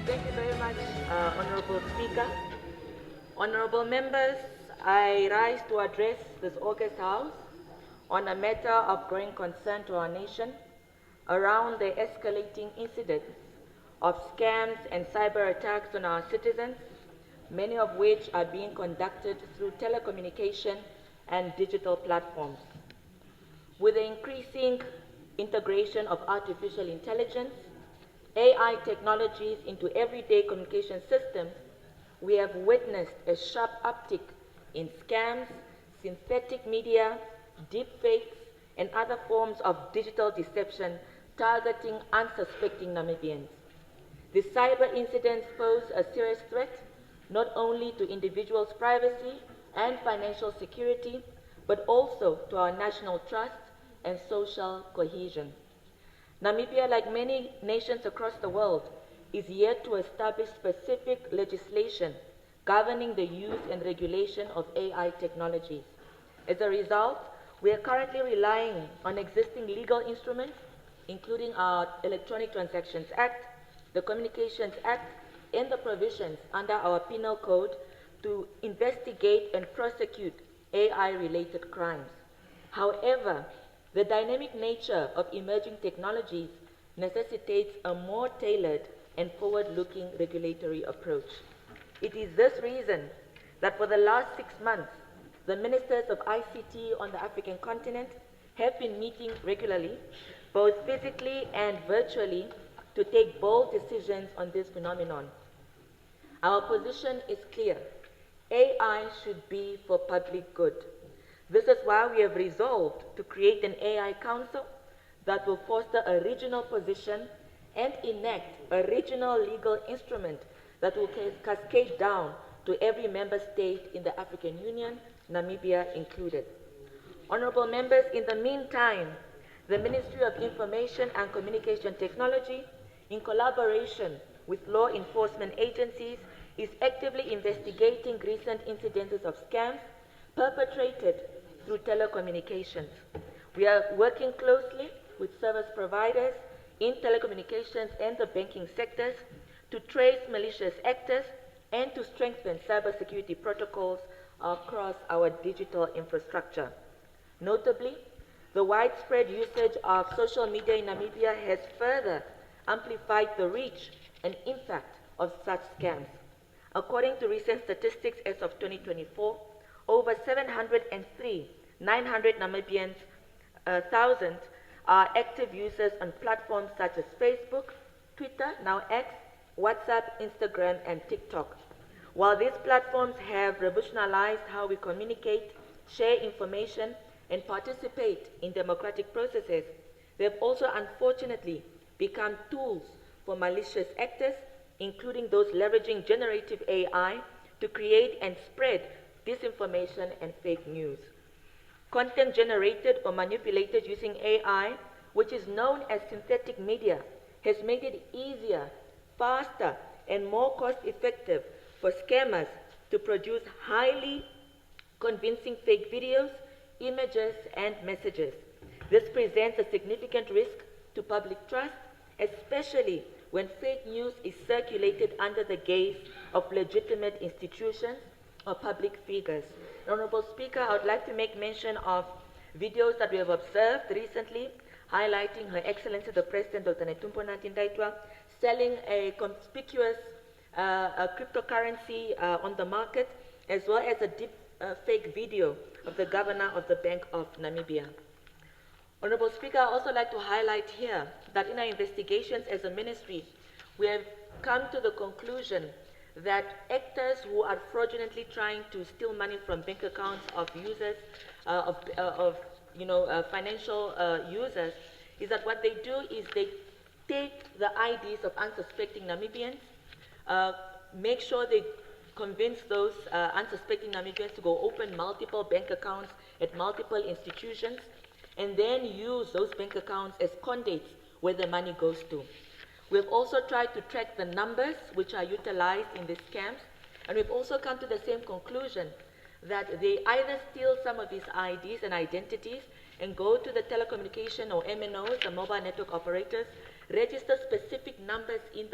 Thank you very much, Honorable Speaker. Honorable members, I rise to address this August House on a matter of growing concern to our nation around the escalating incidents of scams and cyber attacks on our citizens, many of which are being conducted through telecommunication and digital platforms. With the increasing integration of artificial intelligence, AI technologies into everyday communication systems, we have witnessed a sharp uptick in scams, synthetic media, deepfakes, and other forms of digital deception targeting unsuspecting Namibians. The cyber incidents pose a serious threat not only to individuals' privacy and financial security, but also to our national trust and social cohesion. Namibia, like many nations across the world, is yet to establish specific legislation governing the use and regulation of AI technologies. As a result, we are currently relying on existing legal instruments, including our Electronic Transactions Act, the Communications Act, and the provisions under our Penal Code to investigate and prosecute AI-related crimes. However, the dynamic nature of emerging technologies necessitates a more tailored and forward-looking regulatory approach. It is this reason that for the last 6 months, the ministers of ICT on the African continent have been meeting regularly, both physically and virtually, to take bold decisions on this phenomenon. Our position is clear. AI should be for public good. This is why we have resolved to create an AI council that will foster a regional position and enact a regional legal instrument that will cascade down to every member state in the African Union, Namibia included. Honorable members, in the meantime, the Ministry of Information and Communication Technology, in collaboration with law enforcement agencies, is actively investigating recent incidences of scams perpetrated through telecommunications. We are working closely with service providers in telecommunications and the banking sectors to trace malicious actors and to strengthen cybersecurity protocols across our digital infrastructure. Notably, the widespread usage of social media in Namibia has further amplified the reach and impact of such scams. According to recent statistics as of 2024, over 703,900 Namibians, 1,000 are active users on platforms such as Facebook, Twitter, now X, WhatsApp, Instagram, and TikTok. While these platforms have revolutionized how we communicate, share information, and participate in democratic processes, they have also unfortunately become tools for malicious actors, including those leveraging generative AI to create and spread disinformation and fake news. Content generated or manipulated using AI, which is known as synthetic media, has made it easier, faster, and more cost-effective for scammers to produce highly convincing fake videos, images, and messages. This presents a significant risk to public trust, especially when fake news is circulated under the gaze of legitimate institutions or public figures. Honorable Speaker, I would like to make mention of videos that we have observed recently highlighting Her Excellency the President Dr. Netumbo Nandi-Ndaitwah selling a conspicuous cryptocurrency on the market, as well as a deep fake video of the Governor of the Bank of Namibia. Honorable Speaker, I also like to highlight here that in our investigations as a ministry, we have come to the conclusion that actors who are fraudulently trying to steal money from bank accounts of users, financial users, is that what they do is they take the IDs of unsuspecting Namibians, make sure they convince those unsuspecting Namibians to go open multiple bank accounts at multiple institutions, and then use those bank accounts as conduits where the money goes to. We've also tried to track the numbers which are utilized in these scams, and we've also come to the same conclusion that they either steal some of these IDs and identities and go to the telecommunication or MNOs, the mobile network operators, register specific numbers in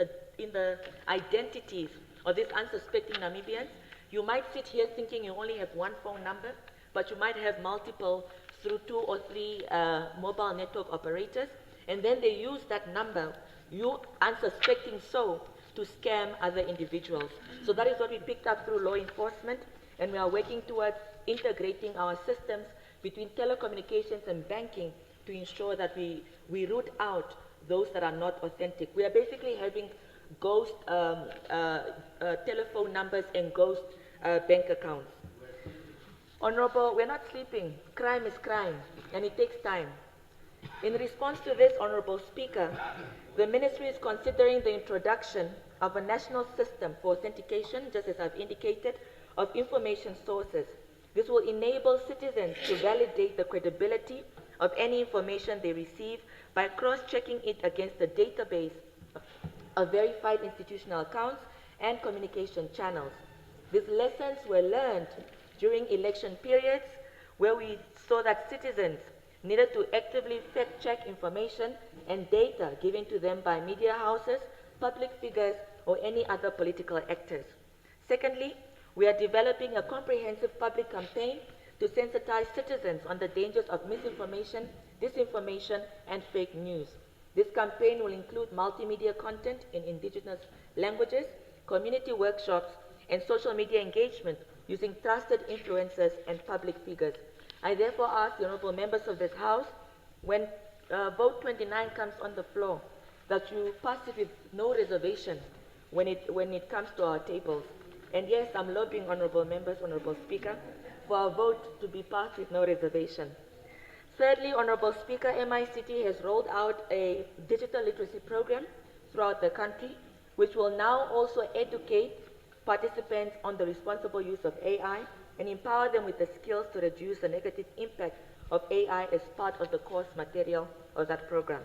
the identities of these unsuspecting Namibians. You might sit here thinking you only have one phone number, but you might have multiple through 2 or 3 mobile network operators, and then they use that number, you unsuspecting so, to scam other individuals. So that is what we picked up through law enforcement, and we are working towards integrating our systems between telecommunications and banking to ensure that we root out those that are not authentic. We are basically having ghost telephone numbers and ghost bank accounts. Honorable, we're not sleeping. Crime is crime, and it takes time. In response to this, Honorable Speaker, the Ministry is considering the introduction of a national system for authentication, just as I've indicated, of information sources. This will enable citizens to validate the credibility of any information they receive by cross-checking it against a database of verified institutional accounts and communication channels. These lessons were learned during election periods where we saw that citizens needed to actively fact-check information and data given to them by media houses, public figures, or any other political actors. Secondly, we are developing a comprehensive public campaign to sensitize citizens on the dangers of misinformation, disinformation, and fake news. This campaign will include multimedia content in indigenous languages, community workshops, and social media engagement using trusted influencers and public figures. I therefore ask the honorable members of this House, when vote 29 comes on the floor, that you pass it with no reservation when it comes to our tables. And yes, I'm lobbying, honorable members, honorable Speaker, for our vote to be passed with no reservation. Thirdly, honorable Speaker, MICT has rolled out a digital literacy program throughout the country, which will now also educate participants on the responsible use of AI and empower them with the skills to reduce the negative impact of AI as part of the course material of that program.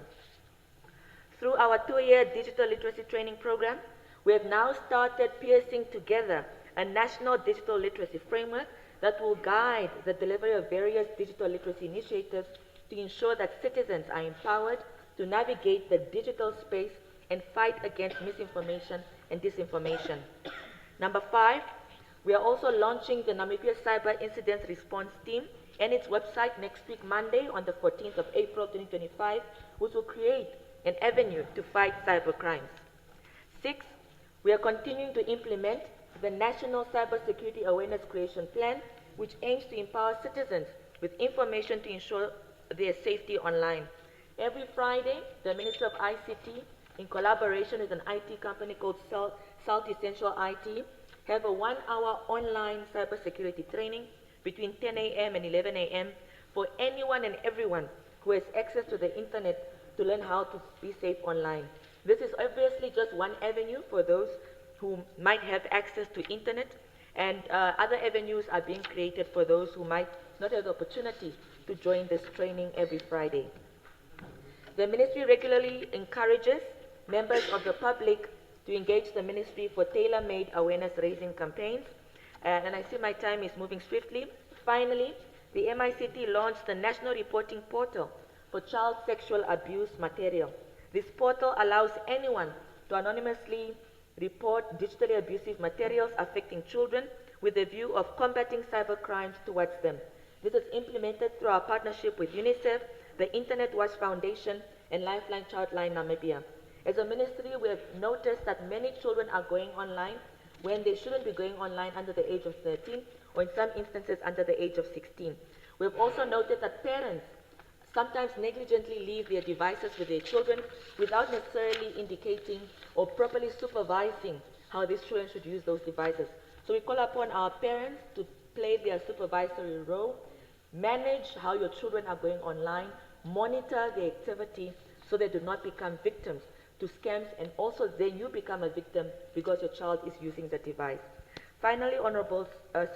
Through our 2-year digital literacy training program, we have now started piecing together a national digital literacy framework that will guide the delivery of various digital literacy initiatives to ensure that citizens are empowered to navigate the digital space and fight against misinformation and disinformation. Number 5, we are also launching the Namibia Cyber Incident Response Team and its website next week, Monday, on the 14th of April 2025, which will create an avenue to fight cyber crimes. 6, we are continuing to implement the National Cybersecurity Awareness Creation Plan, which aims to empower citizens with information to ensure their safety online. Every Friday, the Ministry of ICT, in collaboration with an IT company called Salt Essential IT, have a 1-hour online cybersecurity training between 10 a.m. and 11 a.m. for anyone and everyone who has access to the internet to learn how to be safe online. This is obviously just one avenue for those who might have access to internet, and other avenues are being created for those who might not have the opportunity to join this training every Friday. The Ministry regularly encourages members of the public to engage the Ministry for tailor-made awareness-raising campaigns. And I see my time is moving swiftly. Finally, the MICT launched the National Reporting Portal for Child Sexual Abuse Material. This portal allows anyone to anonymously report digitally abusive materials affecting children with the view of combating cyber crimes towards them. This is implemented through our partnership with UNICEF, the Internet Watch Foundation, and Lifeline Childline Namibia. As a ministry, we have noticed that many children are going online when they shouldn't be going online under the age of 13, or in some instances under the age of 16. We have also noted that parents sometimes negligently leave their devices with their children without necessarily indicating or properly supervising how these children should use those devices. So we call upon our parents to play their supervisory role, manage how your children are going online, monitor their activity so they do not become victims to scams, and also then you become a victim because your child is using the device. Finally, Honorable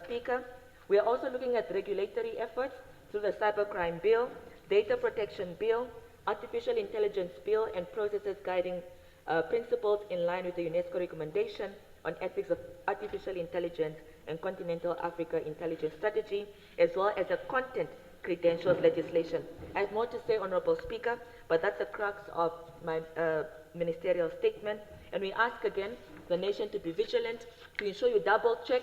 Speaker, we are also looking at regulatory efforts through the Cybercrime Bill, Data Protection Bill, Artificial Intelligence Bill, and processes guiding principles in line with the UNESCO recommendation on ethics of artificial intelligence and continental Africa intelligence strategy, as well as the content credentials legislation. I have more to say, Honorable Speaker, but that's the crux of my ministerial statement. And we ask again the nation to be vigilant, to ensure you double check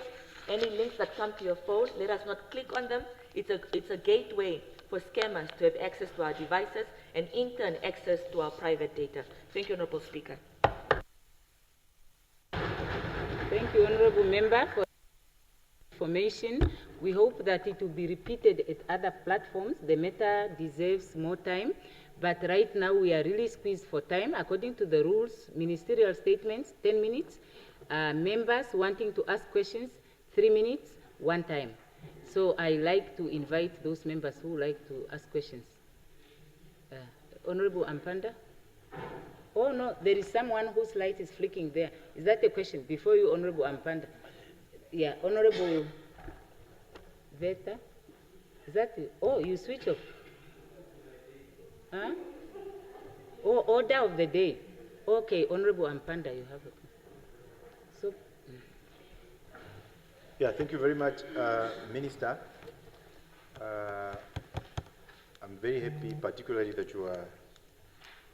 any links that come to your phone. Let us not click on them. It's a gateway for scammers to have access to our devices and in turn access to our private data. Thank you, Honorable Speaker. Thank you, Honorable Member, for information. We hope that it will be repeated at other platforms. The matter deserves more time, but right now we are really squeezed for time. According to the rules, ministerial statements, 10 minutes. Members wanting to ask questions, 3 minutes, one time. So I like to invite those members who like to ask questions. Honorable Ampanda? Oh no, there is someone whose light is flicking there. Is that a question? Before you, Honorable Ampanda. Yeah, Honorable Veta. Is that it? Oh, you switch off. Huh? Oh, order of the day. Okay, Honorable Ampanda, you have it. So. Yeah, thank you very much, Minister. I'm very happy, particularly that you are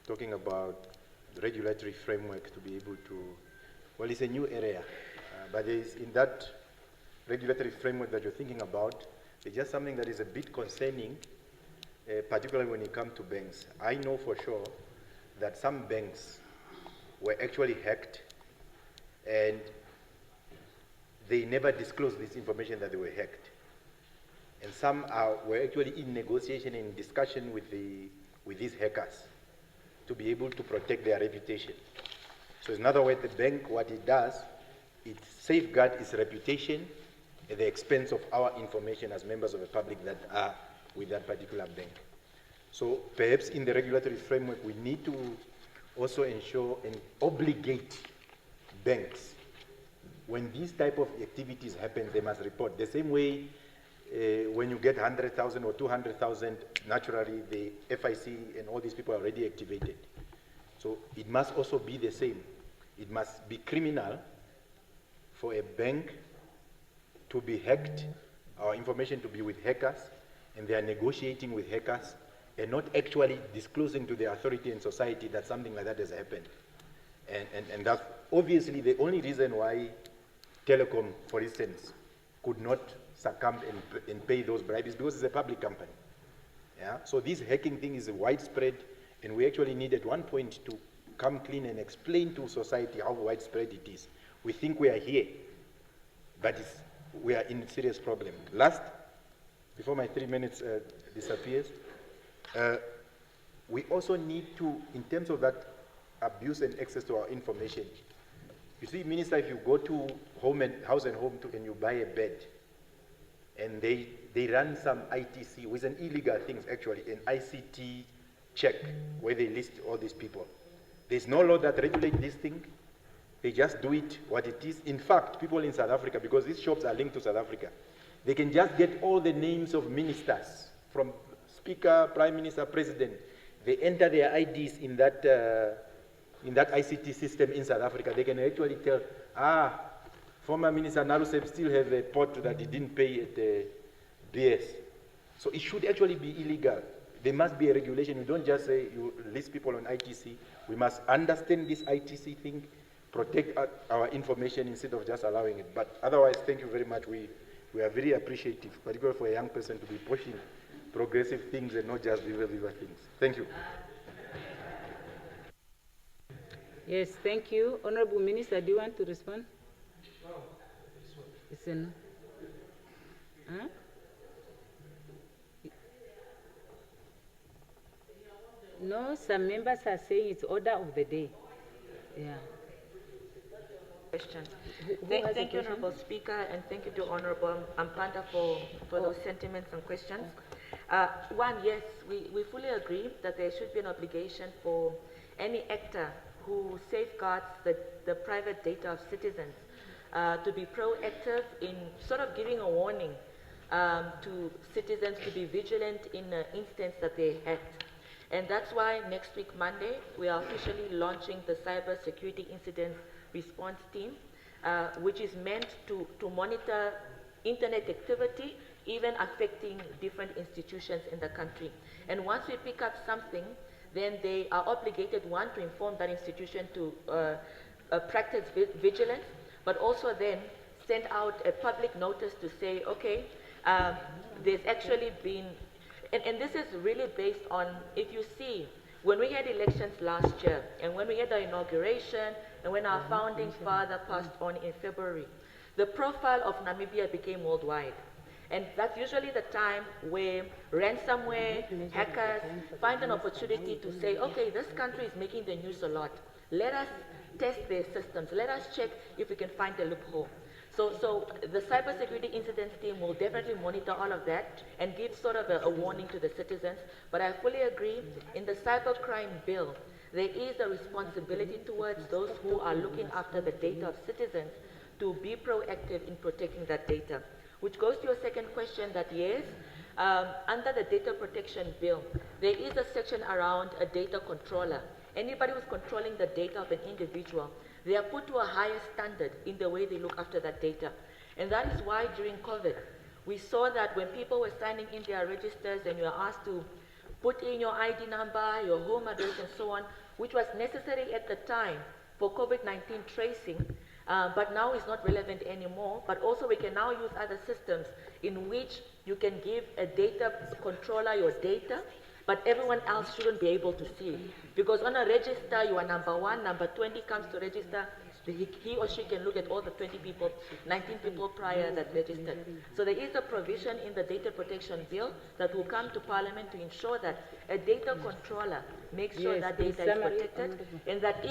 talking about the regulatory framework to be able to, well, it's a new area, but there is in that regulatory framework that you're thinking about, it's just something that is a bit concerning, particularly when it comes to banks. I know for sure that some banks were actually hacked and they never disclosed this information that they were hacked. And some were actually in negotiation and discussion with these hackers to be able to protect their reputation. So in other words, the bank, what it does, it safeguards its reputation at the expense of our information as members of the public that are with that particular bank. So perhaps in the regulatory framework, we need to also ensure and obligate banks. When these type of activities happen, they must report. The same way when you get 100,000 or 200,000, naturally the FIC and all these people are already activated. So it must also be the same. It must be criminal for a bank to be hacked, our information to be with hackers, and they are negotiating with hackers and not actually disclosing to the authority and society that something like that has happened. And that's obviously the only reason why Telecom, for instance, could not succumb and pay those bribes because it's a public company. Yeah? So this hacking thing is widespread, and we actually need at one point to come clean and explain to society how widespread it is. We think we are here, but we are in serious problem. Last, before my 3 minutes disappears, we also need to, in terms of that abuse and access to our information, you see, Minister, if you go to house and home and you buy a bed, and they run some ITC, with an illegal things actually, an ICT check, where they list all these people. There's no law that regulates this thing. They just do it what it is. In fact, people in South Africa, because these shops are linked to South Africa, they can just get all the names of ministers, from Speaker, Prime Minister, President. They enter their IDs in that ICT system in South Africa. They can actually tell, former Minister Narusep still have a pot that he didn't pay at the BS. So it should actually be illegal. There must be a regulation. You don't just say you list people on ITC. We must understand this ITC thing, protect our information instead of just allowing it. But otherwise, thank you very much. We are very appreciative, particularly for a young person to be pushing progressive things and not just viva things. Thank you. Yes, thank you. Honorable Minister, do you want to respond? No, it's in. Huh? No, some members are saying it's order of the day. Yeah. Question. Thank you, Honorable Speaker, and thank you to Honorable Ampanda for those sentiments and questions. One, yes, we fully agree that there should be an obligation for any actor who safeguards the private data of citizens to be proactive in sort of giving a warning to citizens to be vigilant in the instance that they hacked. And that's why next week, Monday, we are officially launching the Cyber Security Incident Response Team, which is meant to monitor internet activity, even affecting different institutions in the country. And once we pick up something then they are obligated, one, to inform that institution to practice vigilance, but also then send out a public notice to say, okay, there's actually been, and this is really based on, if you see, when we had elections last year, and when we had the inauguration, and when our founding father passed on in February, the profile of Namibia became worldwide. And that's usually the time where ransomware, hackers find an opportunity to say, okay, this country is making the news a lot. Let us test their systems. Let us check if we can find a loophole. So the cybersecurity incidents team will definitely monitor all of that and give sort of a warning to the citizens. But I fully agree, in the cybercrime bill, there is a responsibility towards those who are looking after the data of citizens to be proactive in protecting that data. Which goes to your second question that yes, under the data protection bill, there is a section around a data controller. Anybody who's controlling the data of an individual, they are put to a higher standard in the way they look after that data. And that is why during COVID, we saw that when people were signing in their registers and you were asked to put in your ID number, your home address and so on, which was necessary at the time for COVID-19 tracing, but now it's not relevant anymore. But also we can now use other systems in which you can give a data controller your data, but everyone else shouldn't be able to see it. Because on a register, you are number 1, number 20 comes to register, he or she can look at all the 20 people, 19 people prior that registered. So there is a provision in the data protection bill that will come to Parliament to ensure that a data controller makes sure that data is protected, and that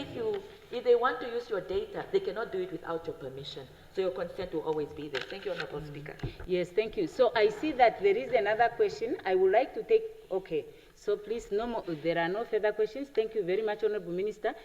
if they want to use your data, they cannot do it without your permission. So your consent will always be there. Thank you, Honorable Speaker. Yes, thank you. So I see that there is another question. I would like to take, okay. So please, no more, there are no further questions. Thank you very much, Honorable Minister.